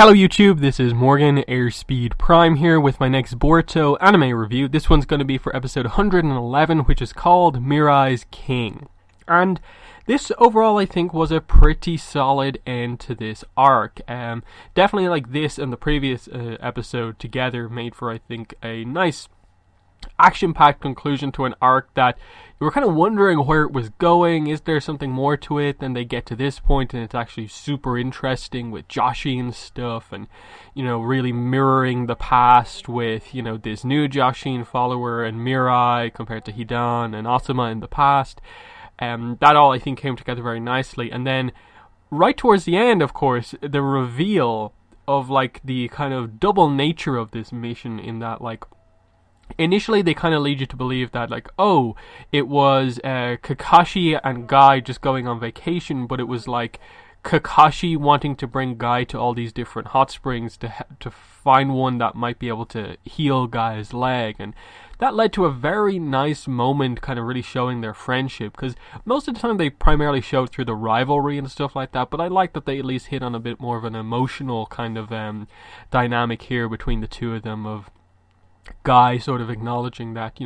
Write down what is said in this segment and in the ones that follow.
Hello YouTube, this is Morgan Airspeed Prime here with my next Boruto anime review. This one's going to be for episode 111, which is called Mirai's King. And this overall I think was a pretty solid end to this arc. Definitely like this and the previous episode together made for I think a nice action-packed conclusion to an arc that you were kind of wondering where it was going. Is there something more to it? Then they get to this point and it's actually super interesting with Joshi and stuff, and really mirroring the past with this new Joshin follower and Mirai compared to Hidan and Asuma in the past. That all I think came together very nicely. And then right towards the end, of course, the reveal of like the kind of double nature of this mission, in that like initially they kind of lead you to believe that it was Kakashi and Guy just going on vacation, but it was like Kakashi wanting to bring Guy to all these different hot springs to find one that might be able to heal Guy's leg. And that led to a very nice moment, kind of really showing their friendship, because most of the time they primarily show it through the rivalry and stuff like that, but I like that they at least hit on a bit more of an emotional kind of dynamic here between the two of them, of Guy sort of acknowledging that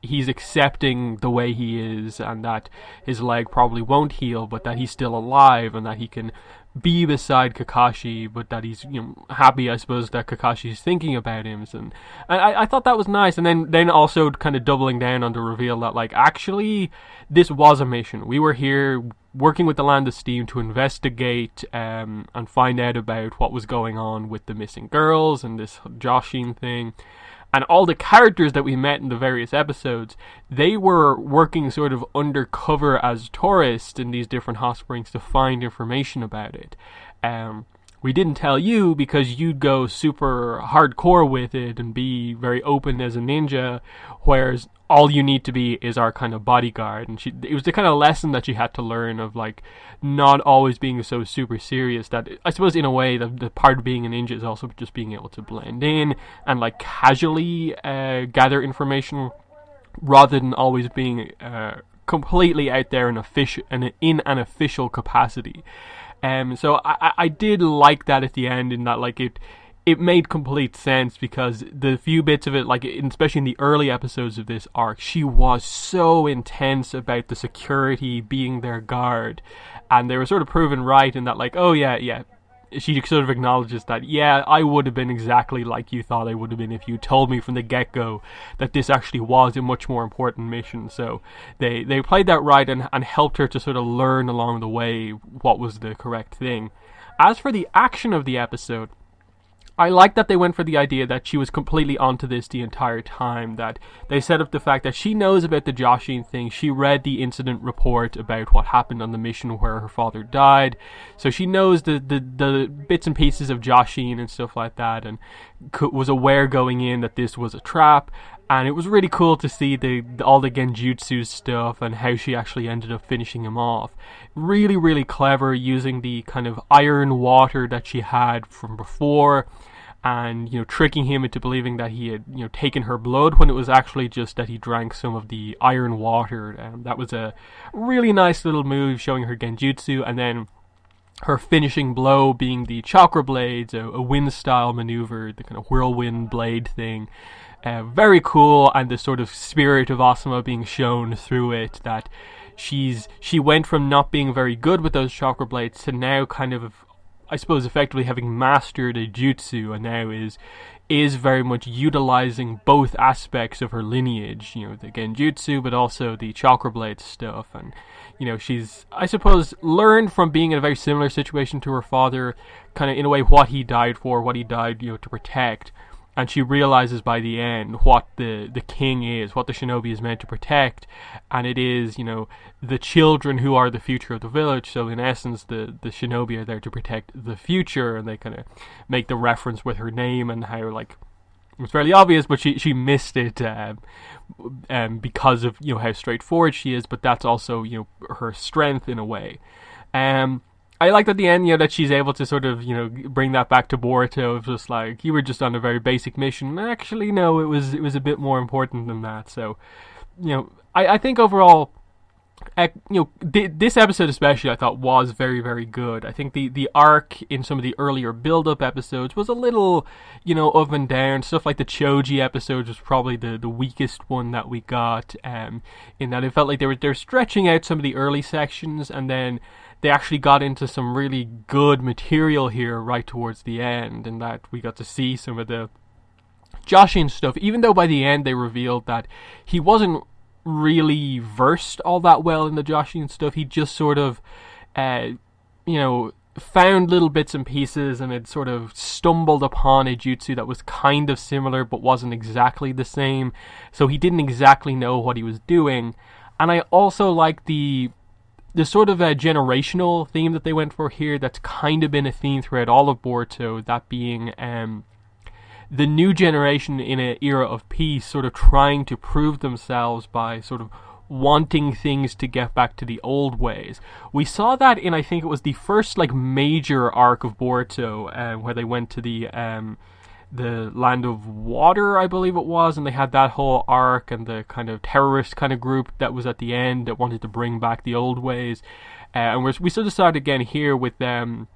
he's accepting the way he is and that his leg probably won't heal, but that he's still alive and that he can be beside Kakashi, but that he's happy, I suppose, that Kakashi's thinking about him. And I thought that was nice. And then also kind of doubling down on the reveal that actually this was a mission. We were here working with the Land of Steam to investigate and find out about what was going on with the missing girls and this Joshin thing. And all the characters that we met in the various episodes, they were working sort of undercover as tourists in these different hot springs to find information about it. We didn't tell you because you'd go super hardcore with it and be very open as a ninja, whereas all you need to be is our kind of bodyguard. And it was the kind of lesson that she had to learn of not always being so super serious, that I suppose in a way the part of being a ninja is also just being able to blend in and casually gather information rather than always being completely out there in an official capacity. So I did like that at the end, in that it made complete sense, because the few bits of it, especially in the early episodes of this arc, she was so intense about the security being their guard, and they were sort of proven right in that she sort of acknowledges that, I would have been exactly like you thought I would have been if you told me from the get-go that this actually was a much more important mission. So they played that right and helped her to sort of learn along the way what was the correct thing. As for the action of the episode, I like that they went for the idea that she was completely onto this the entire time, that they set up the fact that she knows about the Joshin thing. She read the incident report about what happened on the mission where her father died, so she knows the bits and pieces of Joshin and stuff like that, and was aware going in that this was a trap. And it was really cool to see all the genjutsu stuff and how she actually ended up finishing him off. Really, really clever, using the kind of iron water that she had from before, and tricking him into believing that he had taken her blood when it was actually just that he drank some of the iron water. And that was a really nice little move, showing her genjutsu. And then her finishing blow being the chakra blades, a wind style maneuver, the kind of whirlwind blade thing. Very cool, and the sort of spirit of Asuma being shown through it, that she went from not being very good with those chakra blades to now kind of, I suppose, effectively having mastered a jutsu, and now is very much utilizing both aspects of her lineage, the genjutsu but also the chakra blade stuff. And she's, I suppose, learned from being in a very similar situation to her father, kind of in a way what he died for, what he died to protect. And she realizes by the end what the king is, what the shinobi is meant to protect, and it is, the children who are the future of the village. So in essence, the shinobi are there to protect the future, and they kind of make the reference with her name and how it's fairly obvious, but she missed it because of how straightforward she is. But that's also her strength in a way. I liked at the end, that she's able to sort of, bring that back to Boruto of just you were just on a very basic mission. Actually, no, it was a bit more important than that. So, I think overall this episode especially I thought was very, very good. I think the arc in some of the earlier build-up episodes was a little, up and down. Stuff like the Choji episode was probably the weakest one that we got, in that it felt like they were stretching out some of the early sections, and then they actually got into some really good material here right towards the end, and that we got to see some of the Joshin stuff, even though by the end they revealed that he wasn't really versed all that well in the Joshin stuff. He just sort of, found little bits and pieces and had sort of stumbled upon a jutsu that was kind of similar but wasn't exactly the same. So he didn't exactly know what he was doing. And I also like the sort of a generational theme that they went for here that's kind of been a theme throughout all of Boruto, that being the new generation in an era of peace sort of trying to prove themselves by sort of wanting things to get back to the old ways. We saw that in, I think it was the first major arc of Boruto, where they went to the land of water, I believe it was, and they had that whole arc and the kind of terrorist kind of group that was at the end that wanted to bring back the old ways. And we sort of saw it again here with them.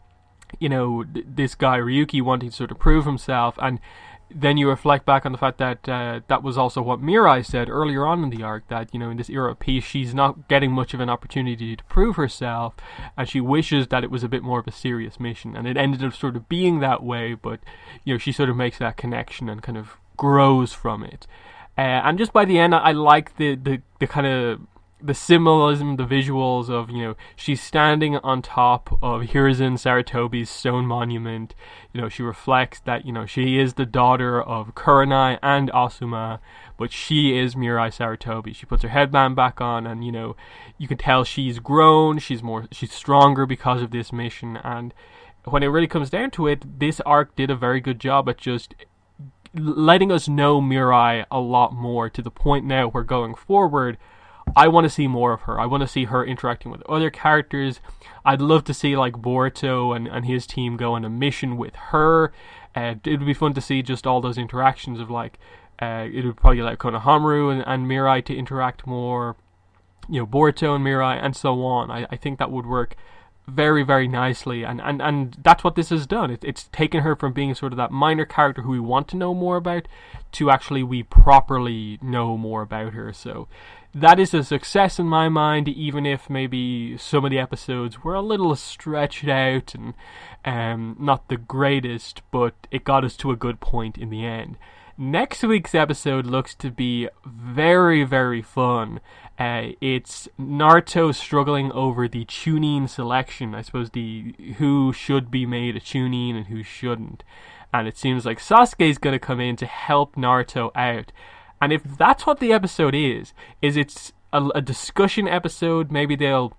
This guy Ryuki wanting to sort of prove himself, and then you reflect back on the fact that that was also what Mirai said earlier on in the arc, that in this era of peace she's not getting much of an opportunity to prove herself, and she wishes that it was a bit more of a serious mission, and it ended up sort of being that way, but she sort of makes that connection and kind of grows from it, and just by the end I like the kind of the symbolism, the visuals of, she's standing on top of Hiruzen Saratobi's stone monument. She reflects that, she is the daughter of Kurenai and Asuma, but she is Mirai Saratobi. She puts her headband back on, and, you can tell she's grown, she's stronger because of this mission. And when it really comes down to it, this arc did a very good job at just letting us know Mirai a lot more, to the point now where going forward, I want to see more of her. I want to see her interacting with other characters. I'd love to see Boruto and his team go on a mission with her. It would be fun to see just all those interactions of it would probably Konohamaru and Mirai to interact more, Boruto and Mirai and so on. I think that would work very, very nicely, and that's what this has done. It's taken her from being sort of that minor character who we want to know more about to actually we properly know more about her. So that is a success in my mind, even if maybe some of the episodes were a little stretched out and not the greatest, but it got us to a good point in the end. Next week's episode looks to be very, very fun. It's Naruto struggling over the Chunin selection. I suppose who should be made a Chunin and who shouldn't. And it seems like Sasuke's going to come in to help Naruto out. And if that's what the episode is it's a discussion episode, maybe they'll...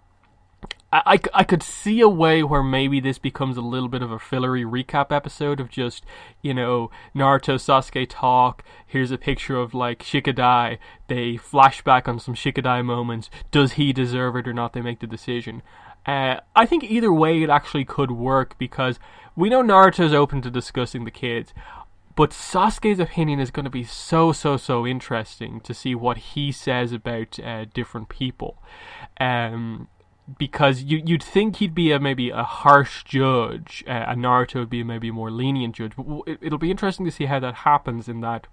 I could see a way where maybe this becomes a little bit of a fillery recap episode of just, Naruto, Sasuke talk, here's a picture of, Shikadai, they flash back on some Shikadai moments, does he deserve it or not, they make the decision. I think either way it actually could work, because we know Naruto's open to discussing the kids, but Sasuke's opinion is going to be so interesting to see what he says about different people. Because you'd think he'd be maybe a harsh judge, and Naruto would be maybe a more lenient judge. But it'll be interesting to see how that happens, in that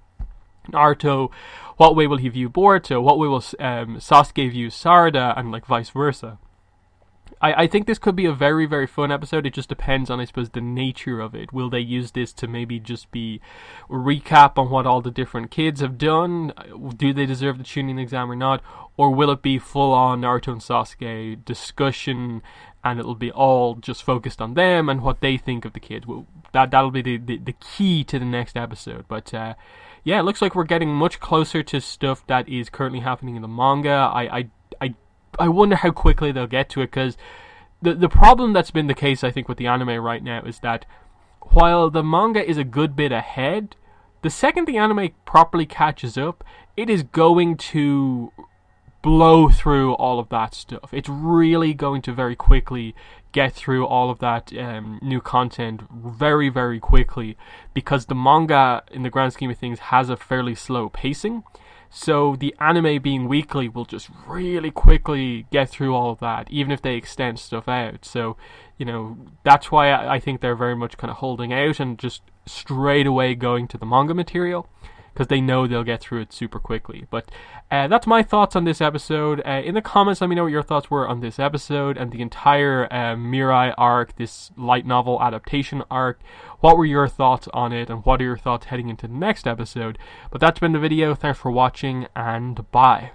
Naruto, what way will he view Boruto? What way will Sasuke view Sarada, and vice versa? I think this could be a very, very fun episode. It just depends on, I suppose, the nature of it. Will they use this to maybe just be a recap on what all the different kids have done? Do they deserve the Chunin exam or not? Or will it be full-on Naruto and Sasuke discussion, and it'll be all just focused on them and what they think of the kids? Well, that'll be the key to the next episode. But yeah, it looks like we're getting much closer to stuff that is currently happening in the manga. I wonder how quickly they'll get to it, because the problem that's been the case, I think, with the anime right now is that while the manga is a good bit ahead, the second the anime properly catches up, it is going to blow through all of that stuff. It's really going to very quickly get through all of that new content very, very quickly, because the manga, in the grand scheme of things, has a fairly slow pacing. So the anime being weekly will just really quickly get through all of that, even if they extend stuff out. So, that's why I think they're very much kind of holding out and just straight away going to the manga material, because they know they'll get through it super quickly. But that's my thoughts on this episode. In the comments, let me know what your thoughts were on this episode and the entire Mirai arc, this light novel adaptation arc. What were your thoughts on it, and what are your thoughts heading into the next episode? But that's been the video. Thanks for watching, and bye.